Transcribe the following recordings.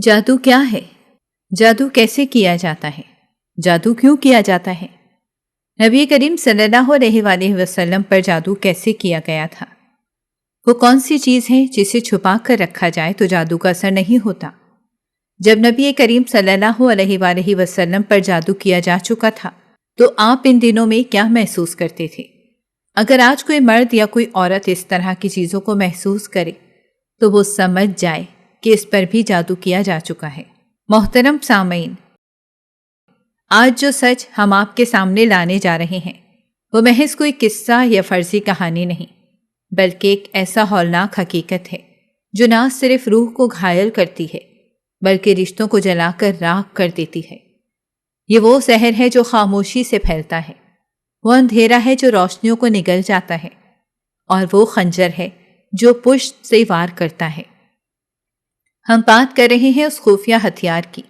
جادو کیا ہے؟ جادو کیسے کیا جاتا ہے؟ جادو کیوں کیا جاتا ہے؟ نبی کریم صلی اللہ علیہ وآلہ وسلم پر جادو کیسے کیا گیا تھا؟ وہ کون سی چیز ہے جسے چھپا کر رکھا جائے تو جادو کا اثر نہیں ہوتا؟ جب نبی کریم صلی اللہ علیہ وآلہ وسلم پر جادو کیا جا چکا تھا تو آپ ان دنوں میں کیا محسوس کرتے تھے؟ اگر آج کوئی مرد یا کوئی عورت اس طرح کی چیزوں کو محسوس کرے تو وہ سمجھ جائے کہ اس پر بھی جادو کیا جا چکا ہے۔ محترم سامعین، آج جو سچ ہم آپ کے سامنے لانے جا رہے ہیں وہ محض کوئی قصہ یا فرضی کہانی نہیں، بلکہ ایک ایسا ہولناک حقیقت ہے جو نہ صرف روح کو گھائل کرتی ہے بلکہ رشتوں کو جلا کر راکھ کر دیتی ہے۔ یہ وہ زہر ہے جو خاموشی سے پھیلتا ہے، وہ اندھیرا ہے جو روشنیوں کو نگل جاتا ہے، اور وہ خنجر ہے جو پشت سے وار کرتا ہے۔ ہم بات کر رہے ہیں اس خفیہ ہتھیار کی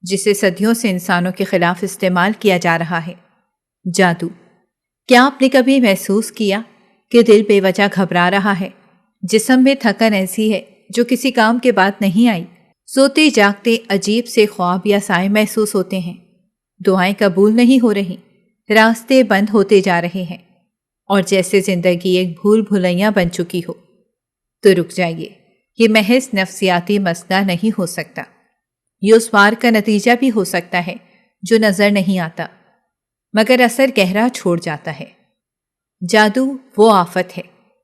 جسے صدیوں سے انسانوں کے خلاف استعمال کیا جا رہا ہے، جادو۔ کیا آپ نے کبھی محسوس کیا کہ دل بے وجہ گھبرا رہا ہے، جسم میں تھکن ایسی ہے جو کسی کام کے بعد نہیں آئی، سوتے جاگتے عجیب سے خواب یا سائے محسوس ہوتے ہیں، دعائیں قبول نہیں ہو رہی، راستے بند ہوتے جا رہے ہیں، اور جیسے زندگی ایک بھول بھلیاں بن چکی ہو؟ تو رک جائیے، یہ محض نفسیاتی مسئلہ نہیں ہو سکتا، یہ اس وار کا نتیجہ بھی ہو سکتا ہے جو نظر نہیں آتا مگر اثر گہرا چھوڑ جاتا ہے۔ جادو وہ آفت ہے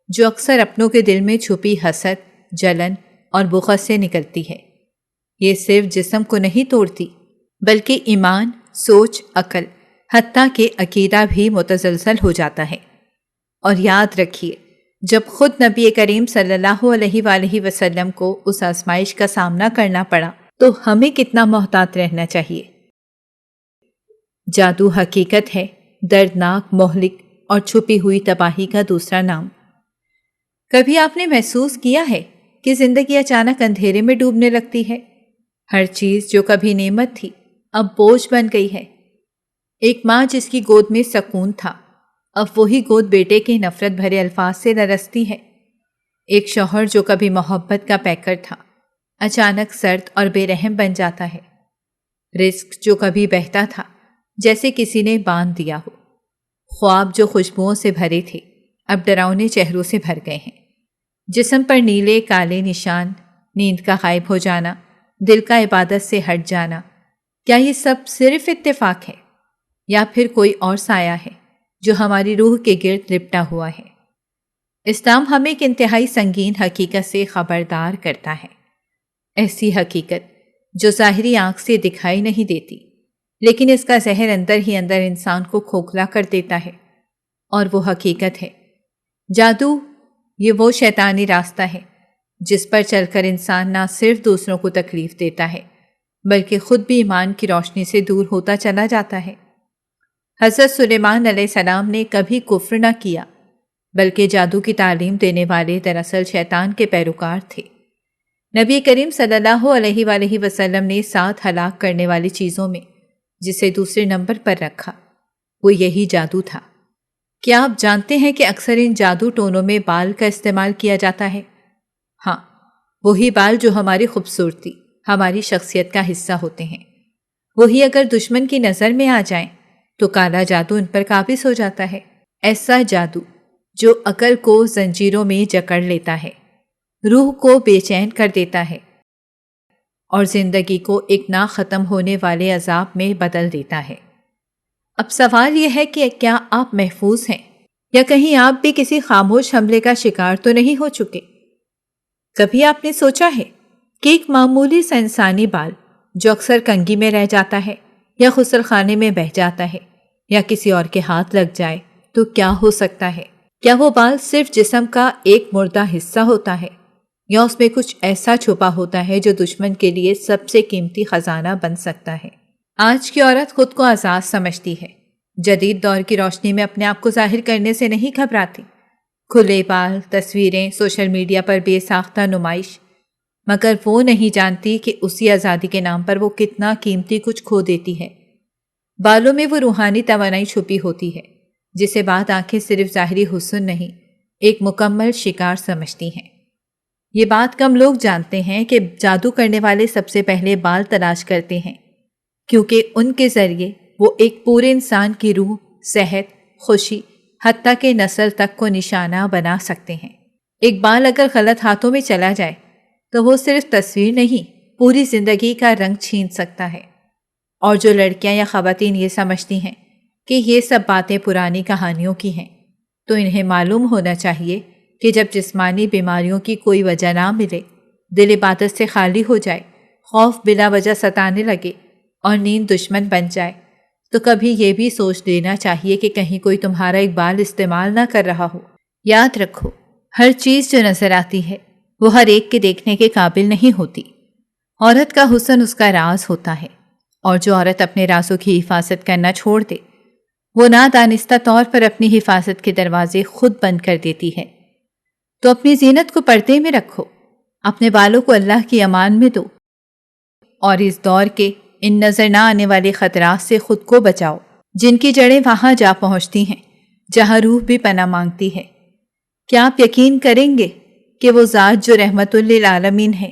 جو اکثر اپنوں کے دل میں چھپی حسد، جلن اور بغض سے نکلتی ہے۔ یہ صرف جسم کو نہیں توڑتی بلکہ ایمان، سوچ، عقل، حتیٰ کہ عقیدہ بھی متزلزل ہو جاتا ہے۔ اور یاد رکھیے، جب خود نبی کریم صلی اللہ علیہ وآلہ وسلم کو اس آزمائش کا سامنا کرنا پڑا تو ہمیں کتنا محتاط رہنا چاہیے۔ جادو حقیقت ہے، دردناک، مہلک اور چھپی ہوئی تباہی کا دوسرا نام۔ کبھی آپ نے محسوس کیا ہے کہ زندگی اچانک اندھیرے میں ڈوبنے لگتی ہے؟ ہر چیز جو کبھی نعمت تھی اب بوجھ بن گئی ہے۔ ایک ماں جس کی گود میں سکون تھا، اب وہی گود بیٹے کے نفرت بھرے الفاظ سے لرزتی ہے۔ ایک شوہر جو کبھی محبت کا پیکر تھا اچانک سرد اور بے رحم بن جاتا ہے۔ رزق جو کبھی بہتا تھا جیسے کسی نے باندھ دیا ہو۔ خواب جو خوشبوؤں سے بھرے تھے اب ڈراؤنے چہروں سے بھر گئے ہیں۔ جسم پر نیلے کالے نشان، نیند کا غائب ہو جانا، دل کا عبادت سے ہٹ جانا۔ کیا یہ سب صرف اتفاق ہے یا پھر کوئی اور سایہ ہے جو ہماری روح کے گرد لپٹا ہوا ہے؟ اسلام ہمیں ایک انتہائی سنگین حقیقت سے خبردار کرتا ہے، ایسی حقیقت جو ظاہری آنکھ سے دکھائی نہیں دیتی لیکن اس کا زہر اندر ہی اندر انسان کو کھوکھلا کر دیتا ہے، اور وہ حقیقت ہے جادو۔ یہ وہ شیطانی راستہ ہے جس پر چل کر انسان نہ صرف دوسروں کو تکلیف دیتا ہے بلکہ خود بھی ایمان کی روشنی سے دور ہوتا چلا جاتا ہے۔ حضرت سلیمان علیہ السلام نے کبھی کفر نہ کیا بلکہ جادو کی تعلیم دینے والے دراصل شیطان کے پیروکار تھے۔ نبی کریم صلی اللہ علیہ وآلہ وسلم نے 7 ہلاک کرنے والی چیزوں میں جسے دوسرے نمبر پر رکھا وہ یہی جادو تھا۔ کیا آپ جانتے ہیں کہ اکثر ان جادو ٹونوں میں بال کا استعمال کیا جاتا ہے؟ ہاں، وہی بال جو ہماری خوبصورتی، ہماری شخصیت کا حصہ ہوتے ہیں۔ وہی اگر دشمن کی نظر میں آ جائیں تو کالا جادو ان پر قابض ہو جاتا ہے۔ ایسا جادو جو عقل کو زنجیروں میں جکڑ لیتا ہے، روح کو بے چین کر دیتا ہے اور زندگی کو ایک نہ ختم ہونے والے عذاب میں بدل دیتا ہے۔ اب سوال یہ ہے کہ کیا آپ محفوظ ہیں یا کہیں آپ بھی کسی خاموش حملے کا شکار تو نہیں ہو چکے؟ کبھی آپ نے سوچا ہے کہ ایک معمولی سا انسانی بال جو اکثر کنگھی میں رہ جاتا ہے یا غسل خانے میں بہہ جاتا ہے یا کسی اور کے ہاتھ لگ جائے تو کیا ہو سکتا ہے؟ کیا وہ بال صرف جسم کا ایک مردہ حصہ ہوتا ہے یا اس میں کچھ ایسا چھپا ہوتا ہے جو دشمن کے لیے سب سے قیمتی خزانہ بن سکتا ہے؟ آج کی عورت خود کو آزاد سمجھتی ہے، جدید دور کی روشنی میں اپنے آپ کو ظاہر کرنے سے نہیں گھبراتی۔ کھلے بال، تصویریں، سوشل میڈیا پر بے ساختہ نمائش، مگر وہ نہیں جانتی کہ اسی آزادی کے نام پر وہ کتنا قیمتی کچھ کھو دیتی ہے۔ بالوں میں وہ روحانی توانائی چھپی ہوتی ہے جسے بعض آنکھیں صرف ظاہری حسن نہیں، ایک مکمل شکار سمجھتی ہیں۔ یہ بات کم لوگ جانتے ہیں کہ جادو کرنے والے سب سے پہلے بال تلاش کرتے ہیں، کیونکہ ان کے ذریعے وہ ایک پورے انسان کی روح، صحت، خوشی، حتیٰ کہ نسل تک کو نشانہ بنا سکتے ہیں۔ ایک بال اگر غلط ہاتھوں میں چلا جائے تو وہ صرف تصویر نہیں، پوری زندگی کا رنگ چھین سکتا ہے۔ اور جو لڑکیاں یا خواتین یہ سمجھتی ہیں کہ یہ سب باتیں پرانی کہانیوں کی ہیں، تو انہیں معلوم ہونا چاہیے کہ جب جسمانی بیماریوں کی کوئی وجہ نہ ملے، دل عبادت سے خالی ہو جائے، خوف بلا وجہ ستانے لگے اور نیند دشمن بن جائے، تو کبھی یہ بھی سوچ لینا چاہیے کہ کہیں کوئی تمہارا ایک بال استعمال نہ کر رہا ہو۔ یاد رکھو، ہر چیز جو نظر آتی ہے وہ ہر ایک کے دیکھنے کے قابل نہیں ہوتی۔ عورت کا حسن اس کا راز ہوتا ہے، اور جو عورت اپنے رازوں کی حفاظت کرنا چھوڑ دے، وہ نادانستہ طور پر اپنی حفاظت کے دروازے خود بند کر دیتی ہے۔ تو اپنی زینت کو پردے میں رکھو، اپنے بالوں کو اللہ کی امان میں دو، اور اس دور کے ان نظر نہ آنے والے خطرات سے خود کو بچاؤ، جن کی جڑیں وہاں جا پہنچتی ہیں جہاں روح بھی پناہ مانگتی ہے۔ کیا آپ یقین کریں گے کہ وہ ذات جو رحمت للعالمین ہے،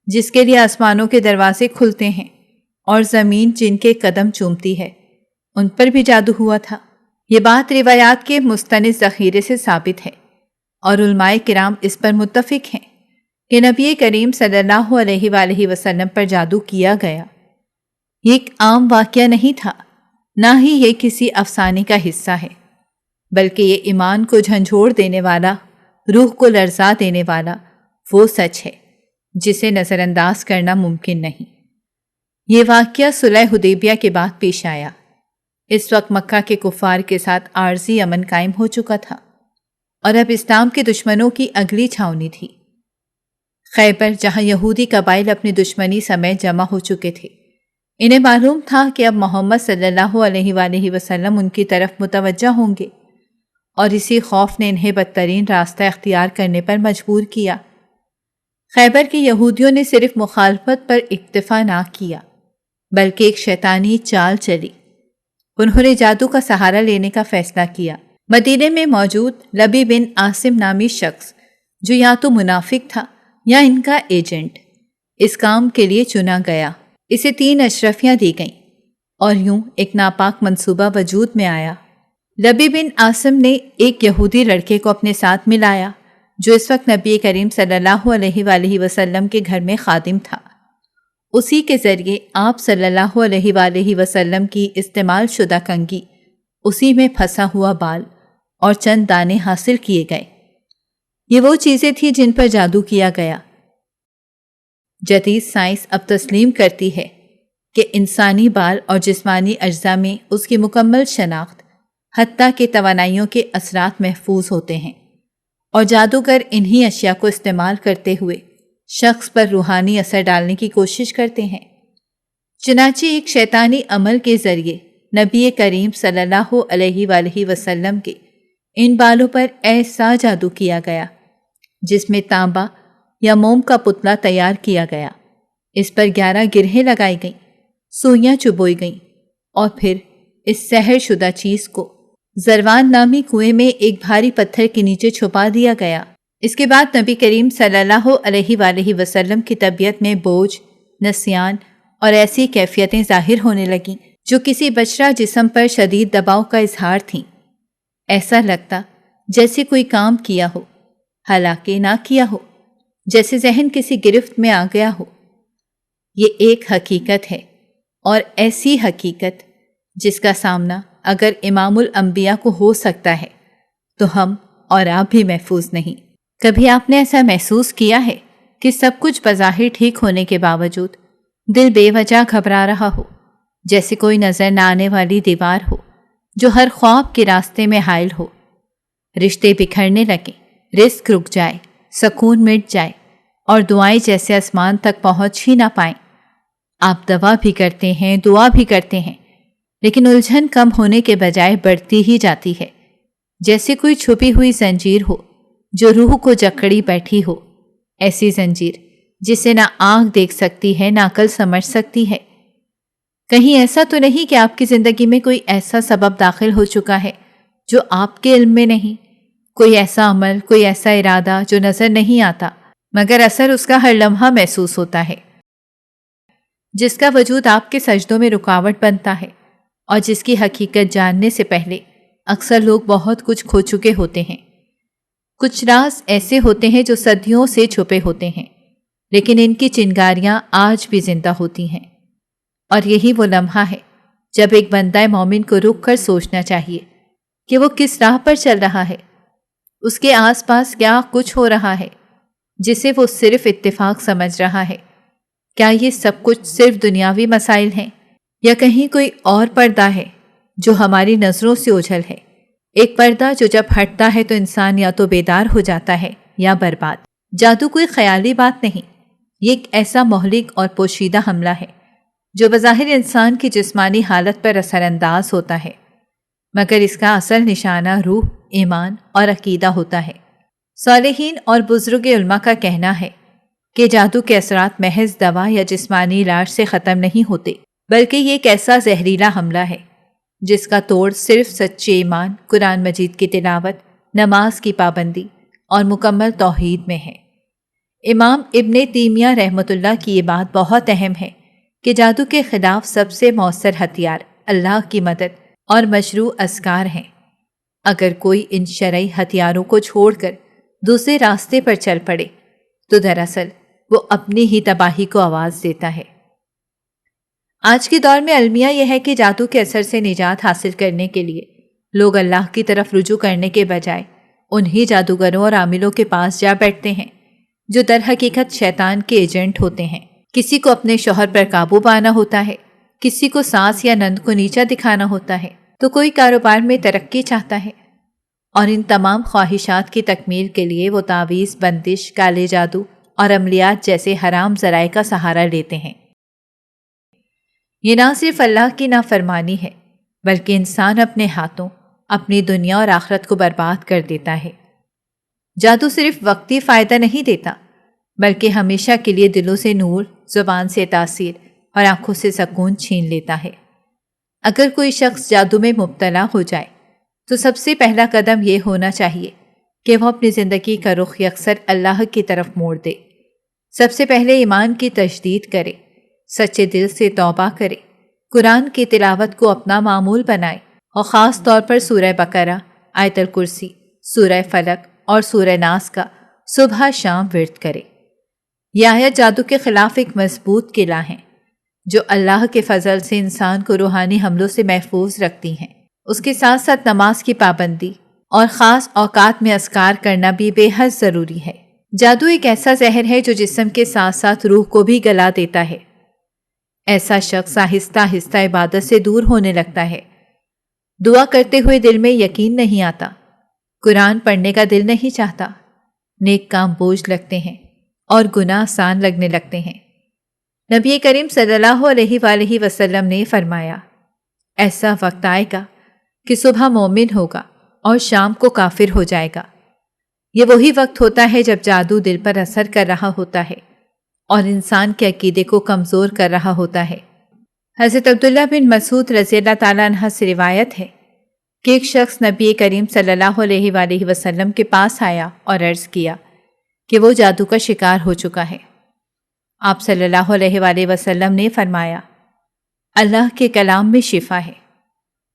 جس کے لیے آسمانوں کے دروازے کھلتے ہیں اور زمین جن کے قدم چومتی ہے، ان پر بھی جادو ہوا تھا؟ یہ بات روایات کے مستند ذخیرے سے ثابت ہے، اور علماء کرام اس پر متفق ہیں کہ نبی کریم صلی اللہ علیہ وآلہ وسلم پر جادو کیا گیا۔ یہ ایک عام واقعہ نہیں تھا، نہ ہی یہ کسی افسانے کا حصہ ہے، بلکہ یہ ایمان کو جھنجھوڑ دینے والا، روح کو لرزا دینے والا وہ سچ ہے جسے نظر انداز کرنا ممکن نہیں۔ یہ واقعہ صلح حدیبیہ کے بعد پیش آیا۔ اس وقت مکہ کے کفار کے ساتھ عارضی امن قائم ہو چکا تھا، اور اب اسلام کے دشمنوں کی اگلی چھاؤنی تھی خیبر، جہاں یہودی قبائل اپنی دشمنی سمیت جمع ہو چکے تھے۔ انہیں معلوم تھا کہ اب محمد صلی اللہ علیہ وآلہ وسلم ان کی طرف متوجہ ہوں گے، اور اسی خوف نے انہیں بدترین راستہ اختیار کرنے پر مجبور کیا۔ خیبر کے یہودیوں نے صرف مخالفت پر اکتفا نہ کیا، بلکہ ایک شیطانی چال چلی۔ انہوں نے جادو کا سہارا لینے کا فیصلہ کیا۔ مدینے میں موجود لبی بن عاصم نامی شخص، جو یا تو منافق تھا یا ان کا ایجنٹ، اس کام کے لیے چنا گیا۔ اسے 3 اشرفیاں دی گئیں، اور یوں ایک ناپاک منصوبہ وجود میں آیا۔ لبی بن عاصم نے ایک یہودی لڑکے کو اپنے ساتھ ملایا، جو اس وقت نبی کریم صلی اللہ علیہ وآلہ وسلم کے گھر میں خادم تھا۔ اسی کے ذریعے آپ صلی اللہ علیہ وآلہ وسلم کی استعمال شدہ کنگھی، اسی میں پھنسا ہوا بال اور چند دانے حاصل کیے گئے۔ یہ وہ چیزیں تھیں جن پر جادو کیا گیا۔ جدید سائنس اب تسلیم کرتی ہے کہ انسانی بال اور جسمانی اجزاء میں اس کی مکمل شناخت، حتیٰ کہ توانائیوں کے اثرات محفوظ ہوتے ہیں، اور جادوگر انہی اشیاء کو استعمال کرتے ہوئے شخص پر روحانی اثر ڈالنے کی کوشش کرتے ہیں۔ چنانچہ ایک شیطانی عمل کے ذریعے نبی کریم صلی اللہ علیہ وآلہ وسلم کے ان بالوں پر ایسا جادو کیا گیا جس میں تانبا یا موم کا پتلا تیار کیا گیا، اس پر 11 گرہیں لگائی گئیں، سوئیاں چبوئی گئیں، اور پھر اس سحر شدہ چیز کو زروان نامی کنویں میں ایک بھاری پتھر کے نیچے چھپا دیا گیا۔ اس کے بعد نبی کریم صلی اللہ علیہ وآلہ وسلم کی طبیعت میں بوجھ، نسیان اور ایسی کیفیتیں ظاہر ہونے لگیں جو کسی بشرہ جسم پر شدید دباؤ کا اظہار تھیں۔ ایسا لگتا جیسے کوئی کام کیا ہو، حالانکہ نہ کیا ہو، جیسے ذہن کسی گرفت میں آ گیا ہو۔ یہ ایک حقیقت ہے، اور ایسی حقیقت جس کا سامنا اگر امام الانبیاء کو ہو سکتا ہے تو ہم اور آپ بھی محفوظ نہیں۔ کبھی آپ نے ایسا محسوس کیا ہے کہ سب کچھ بظاہر ٹھیک ہونے کے باوجود دل بے وجہ گھبرا رہا ہو، جیسے کوئی نظر نہ آنے والی دیوار ہو جو ہر خواب کے راستے میں حائل ہو؟ رشتے بکھرنے لگیں، رزق رک جائے، سکون مٹ جائے، اور دعائیں جیسے آسمان تک پہنچ ہی نہ پائیں۔ آپ دوا بھی کرتے ہیں، دعا بھی کرتے ہیں، لیکن الجھن کم ہونے کے بجائے بڑھتی ہی جاتی ہے، جیسے کوئی چھپی ہوئی زنجیر ہو جو روح کو جکڑی بیٹھی ہو، ایسی زنجیر جسے نہ آنکھ دیکھ سکتی ہے، نہ عقل سمجھ سکتی ہے۔ کہیں ایسا تو نہیں کہ آپ کی زندگی میں کوئی ایسا سبب داخل ہو چکا ہے جو آپ کے علم میں نہیں، کوئی ایسا عمل، کوئی ایسا ارادہ جو نظر نہیں آتا مگر اثر اس کا ہر لمحہ محسوس ہوتا ہے، جس کا وجود آپ کے سجدوں میں رکاوٹ بنتا ہے اور جس کی حقیقت جاننے سے پہلے اکثر لوگ بہت کچھ کھو چکے ہوتے ہیں۔ کچھ راز ایسے ہوتے ہیں جو صدیوں سے چھپے ہوتے ہیں، لیکن ان کی چنگاریاں آج بھی زندہ ہوتی ہیں، اور یہی وہ لمحہ ہے جب ایک بندہ مومن کو رک کر سوچنا چاہیے کہ وہ کس راہ پر چل رہا ہے، اس کے آس پاس کیا کچھ ہو رہا ہے جسے وہ صرف اتفاق سمجھ رہا ہے۔ کیا یہ سب کچھ صرف دنیاوی مسائل ہیں یا کہیں کوئی اور پردہ ہے جو ہماری نظروں سے اوجھل ہے؟ ایک پردہ جو جب ہٹتا ہے تو انسان یا تو بیدار ہو جاتا ہے یا برباد۔ جادو کوئی خیالی بات نہیں، یہ ایک ایسا مہلک اور پوشیدہ حملہ ہے جو بظاہر انسان کی جسمانی حالت پر اثر انداز ہوتا ہے، مگر اس کا اصل نشانہ روح، ایمان اور عقیدہ ہوتا ہے۔ صالحین اور بزرگ علماء کا کہنا ہے کہ جادو کے اثرات محض دوا یا جسمانی علاج سے ختم نہیں ہوتے، بلکہ یہ ایک ایسا زہریلا حملہ ہے جس کا توڑ صرف سچے ایمان، قرآن مجید کی تلاوت، نماز کی پابندی اور مکمل توحید میں ہے۔ امام ابن تیمیہ رحمۃ اللہ کی یہ بات بہت اہم ہے کہ جادو کے خلاف سب سے مؤثر ہتھیار اللہ کی مدد اور مشروع اذکار ہیں۔ اگر کوئی ان شرعی ہتھیاروں کو چھوڑ کر دوسرے راستے پر چل پڑے تو دراصل وہ اپنی ہی تباہی کو آواز دیتا ہے۔ آج کے دور میں المیہ یہ ہے کہ جادو کے اثر سے نجات حاصل کرنے کے لیے لوگ اللہ کی طرف رجوع کرنے کے بجائے انہی جادوگروں اور عاملوں کے پاس جا بیٹھتے ہیں جو در حقیقت شیطان کے ایجنٹ ہوتے ہیں۔ کسی کو اپنے شوہر پر قابو پانا ہوتا ہے، کسی کو ساس یا نند کو نیچا دکھانا ہوتا ہے، تو کوئی کاروبار میں ترقی چاہتا ہے، اور ان تمام خواہشات کی تکمیل کے لیے وہ تعویذ، بندش، کالے جادو اور عملیات جیسے حرام ذرائع کا سہارا لیتے ہیں۔ یہ نہ صرف اللہ کی نافرمانی ہے بلکہ انسان اپنے ہاتھوں اپنی دنیا اور آخرت کو برباد کر دیتا ہے۔ جادو صرف وقتی فائدہ نہیں دیتا بلکہ ہمیشہ کے لیے دلوں سے نور، زبان سے تاثیر اور آنکھوں سے سکون چھین لیتا ہے۔ اگر کوئی شخص جادو میں مبتلا ہو جائے تو سب سے پہلا قدم یہ ہونا چاہیے کہ وہ اپنی زندگی کا رخ یکسر اللہ کی طرف موڑ دے۔ سب سے پہلے ایمان کی تجدید کرے، سچے دل سے توبہ کرے، قرآن کی تلاوت کو اپنا معمول بنائے اور خاص طور پر سورہ بقرہ، آیت الکرسی، سورہ فلق اور سورہ ناس کا صبح شام ورد کرے۔ یہ آیت جادو کے خلاف ایک مضبوط قلعہ ہیں جو اللہ کے فضل سے انسان کو روحانی حملوں سے محفوظ رکھتی ہیں۔ اس کے ساتھ ساتھ نماز کی پابندی اور خاص اوقات میں اذکار کرنا بھی بے حد ضروری ہے۔ جادو ایک ایسا زہر ہے جو جسم کے ساتھ ساتھ روح کو بھی گلا دیتا ہے۔ ایسا شخص آہستہ آہستہ عبادت سے دور ہونے لگتا ہے، دعا کرتے ہوئے دل میں یقین نہیں آتا، قرآن پڑھنے کا دل نہیں چاہتا، نیک کام بوجھ لگتے ہیں اور گناہ آسان لگنے لگتے ہیں۔ نبی کریم صلی اللہ علیہ وآلہ وسلم نے فرمایا، ایسا وقت آئے گا کہ صبح مومن ہوگا اور شام کو کافر ہو جائے گا۔ یہ وہی وقت ہوتا ہے جب جادو دل پر اثر کر رہا ہوتا ہے اور انسان کے عقیدے کو کمزور کر رہا ہوتا ہے۔ حضرت عبداللہ بن مسعود رضی اللہ تعالیٰ عنہ سے روایت ہے کہ ایک شخص نبی کریم صلی اللہ علیہ وآلہ وسلم کے پاس آیا اور عرض کیا کہ وہ جادو کا شکار ہو چکا ہے۔ آپ صلی اللہ علیہ وآلہ وسلم نے فرمایا، اللہ کے کلام میں شفا ہے،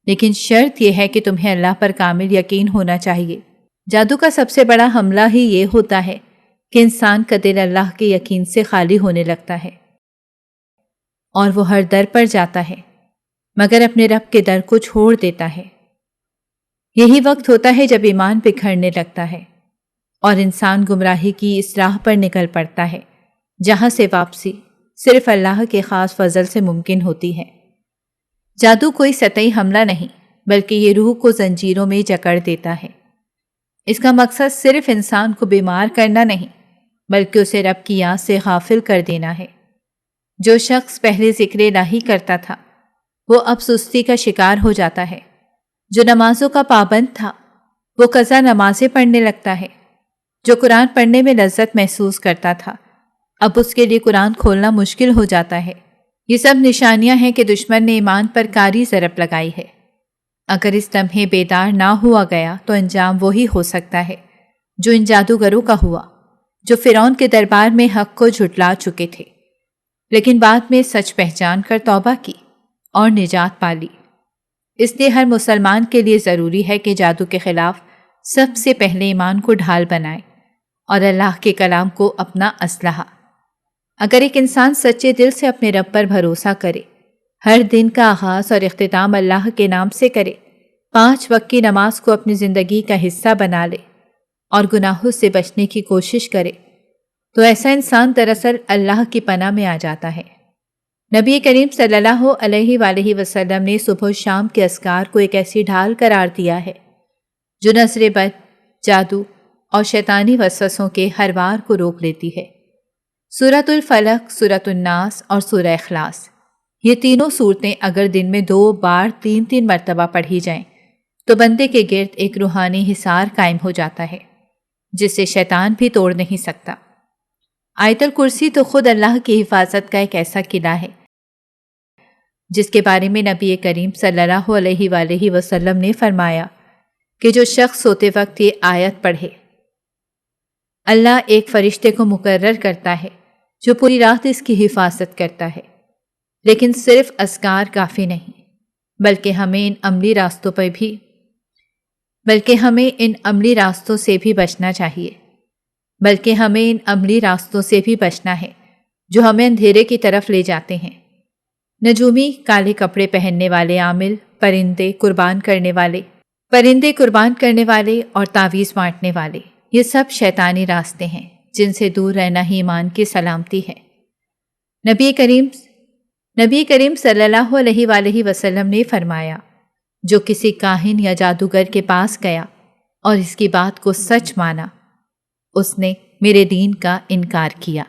لیکن شرط یہ ہے کہ تمہیں اللہ پر کامل یقین ہونا چاہیے۔ جادو کا سب سے بڑا حملہ ہی یہ ہوتا ہے کہ انسان کا دل اللہ کے یقین سے خالی ہونے لگتا ہے اور وہ ہر در پر جاتا ہے مگر اپنے رب کے در کو چھوڑ دیتا ہے۔ یہی وقت ہوتا ہے جب ایمان بکھرنے لگتا ہے اور انسان گمراہی کی اس راہ پر نکل پڑتا ہے جہاں سے واپسی صرف اللہ کے خاص فضل سے ممکن ہوتی ہے۔ جادو کوئی سطحی حملہ نہیں بلکہ یہ روح کو زنجیروں میں جکڑ دیتا ہے۔ اس کا مقصد صرف انسان کو بیمار کرنا نہیں بلکہ اسے رب کی یاد سے غافل کر دینا ہے۔ جو شخص پہلے ذکر الہی کرتا تھا وہ اب سستی کا شکار ہو جاتا ہے۔ جو نمازوں کا پابند تھا وہ قضا نمازیں پڑھنے لگتا ہے۔ جو قرآن پڑھنے میں لذت محسوس کرتا تھا اب اس کے لیے قرآن کھولنا مشکل ہو جاتا ہے۔ یہ سب نشانیاں ہیں کہ دشمن نے ایمان پر کاری ضرب لگائی ہے۔ اگر اس لمحے بیدار نہ ہوا گیا تو انجام وہی ہو سکتا ہے جو ان جادوگروں کا ہوا، جو فرعون کے دربار میں حق کو جھٹلا چکے تھے، لیکن بعد میں سچ پہچان کر توبہ کی اور نجات پالی۔ اس لیے ہر مسلمان کے لیے ضروری ہے کہ جادو کے خلاف سب سے پہلے ایمان کو ڈھال بنائے اور اللہ کے کلام کو اپنا اسلحہ۔ اگر ایک انسان سچے دل سے اپنے رب پر بھروسہ کرے، ہر دن کا آغاز اور اختتام اللہ کے نام سے کرے، 5 وقت کی نماز کو اپنی زندگی کا حصہ بنا لے اور گناہوں سے بچنے کی کوشش کرے، تو ایسا انسان دراصل اللہ کی پناہ میں آ جاتا ہے۔ نبی کریم صلی اللہ علیہ وآلہ وسلم نے صبح و شام کے اذکار کو ایک ایسی ڈھال قرار دیا ہے جو نظر بد، جادو اور شیطانی وسوسوں کے ہر وار کو روک لیتی ہے۔ سورۃ الفلق، سورۃ الناس اور سورہ اخلاص، یہ تینوں صورتیں اگر دن میں 2 بار 3 مرتبہ پڑھی جائیں تو بندے کے گرد ایک روحانی حصار قائم ہو جاتا ہے جسے شیطان بھی توڑ نہیں سکتا۔ آیت الکرسی تو خود اللہ کی حفاظت کا ایک ایسا قلعہ ہے جس کے بارے میں نبی کریم صلی اللہ علیہ وآلہ وسلم نے فرمایا کہ جو شخص سوتے وقت یہ آیت پڑھے، اللہ ایک فرشتے کو مقرر کرتا ہے جو پوری رات اس کی حفاظت کرتا ہے۔ لیکن صرف اذکار کافی نہیں، بلکہ ہمیں ان عملی راستوں سے بھی بچنا ہے جو ہمیں اندھیرے کی طرف لے جاتے ہیں۔ نجومی، کالے کپڑے پہننے والے عامل، پرندے قربان کرنے والے اور تعویذ بانٹنے والے، یہ سب شیطانی راستے ہیں جن سے دور رہنا ہی ایمان کی سلامتی ہے۔ نبی کریم صلی اللہ علیہ وآلہ وسلم نے فرمایا، جو کسی کاہن یا جادوگر کے پاس گیا اور اس کی بات کو سچ مانا، اس نے میرے دین کا انکار کیا۔